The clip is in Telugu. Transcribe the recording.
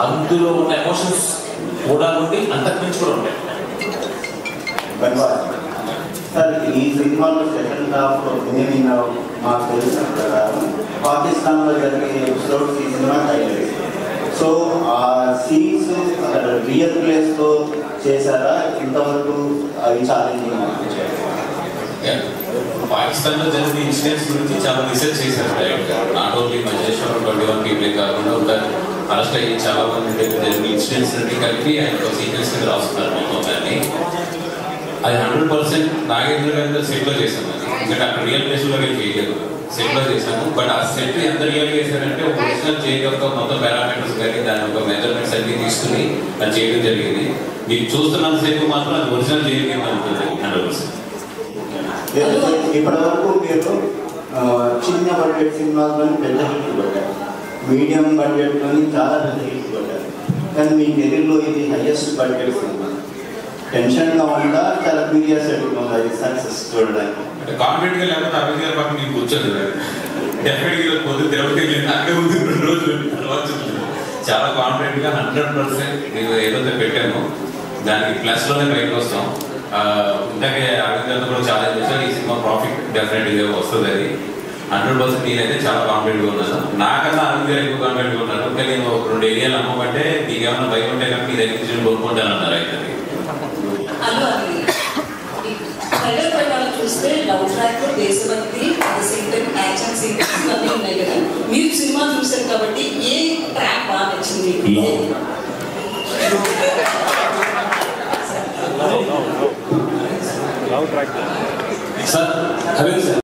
అందులో ఉన్న ఎమోషన్స్ కూడా ఉండి అంతకుమించి కూడా ఉంటాయి. సార్ ఈ సినిమాలో సెకండ్ హాఫ్ నేను మాకు తెలిసిన ప్రకారం పాకిస్తాన్లో జరిగే ఎపిసోడ్స్ ఈ సినిమా హైలైట్. సో ఆ సీన్స్ అక్కడ రియల్ ప్లేస్లో చేశారా? ఇంతవరకు అవి ఛాలెంజింగ్ పాకిస్తాన్లో జరిగిన ఇన్సిడెంట్స్ గురించి చాలా రీసెర్చ్ చేశారు. నాట్ ఓన్లీ మజేశ్వరం 21 పీపుల్ కాకుండా ఒక అరెస్ట్ అయ్యి చాలా మంది జరిగిన ఇన్సిడెంట్స్ అన్ని కలిపి ఆయన ఒక సీక్వెన్స్ కింద రాస్తున్నారు మొత్తం దాన్ని. అది 100% నాగేంద్ర గారి సెట్లో చేశాను. అది ఎందుకంటే అక్కడ రియల్ ప్లేస్లో చేయలేదు, సెట్లో చేశాను. బట్ ఆ సెట్ ఎంత రియల్గా చేశారంటే ఒక ఒరిజినల్ చేయగల మొత్తం పారామీటర్స్ కానీ దాని ఒక మెజర్మెంట్స్ అన్ని తీసుకుని అది చేయడం జరిగింది. మీకు చూస్తున్నంత సేపు మాత్రం అది ఒరిజినల్ చేయగలిగింది ఉంటుంది 100%. ఇప్పటి వరకు మీరు చిన్న బడ్జెట్ సినిమాల్లోని పెద్ద హిట్ కొట్టారు, మీడియం బడ్జెట్లోని చాలా పెద్ద హిట్ కొట్టారు. కానీ మీ కెరీర్లో ఇది హైయెస్ట్ బడ్జెట్ సినిమా. టెన్షన్గా ఉందా, చాలా క్యూరియాసిటీగా ఉందా ఇది సక్సెస్ చూడడానికి? అంటే కాన్ఫిడెంట్గా లేకపోతే అరవింద్ గారి పక్కన మీకు కూర్చోదు. డెఫినెట్గా పొద్దు తిరుపతికి అక్కడే ఉంది 2 రోజులు తర్వాత చాలా కాన్ఫిడెంట్గా 100% ఏదైతే పెట్టామో దానికి ప్లస్లోనే బయటకు వస్తాం. ఇందాకే అరవింద్ గారితో కూడా చాలా చేశాను. ఈ సినిమా ప్రాఫిట్ డెఫినెట్గా వస్తుంది. అది 100% నేనైతే చాలా కాన్ఫిడెంట్గా ఉన్నాను. నాకన్నా అరవింద్ గారు ఎక్కువ కాన్ఫిడెంట్గా ఉన్నారు. ఇంకా నేను 2 ఏరియాలు అమ్మమంటే నీకు ఏమన్నా భయం ఉంటే కనుక మీ దగ్గర నుంచి కోరుకుంటాను అన్నారు. అయితే చూస్తే లవ్ ట్రాక్ దేశభక్తి యాక్షన్ సీక్వెన్స్ అన్నీ ఉన్నాయి కదా. మీరు సినిమా చూసారు కాబట్టి ఏ ట్రాక్ బాగా నచ్చింది? సార్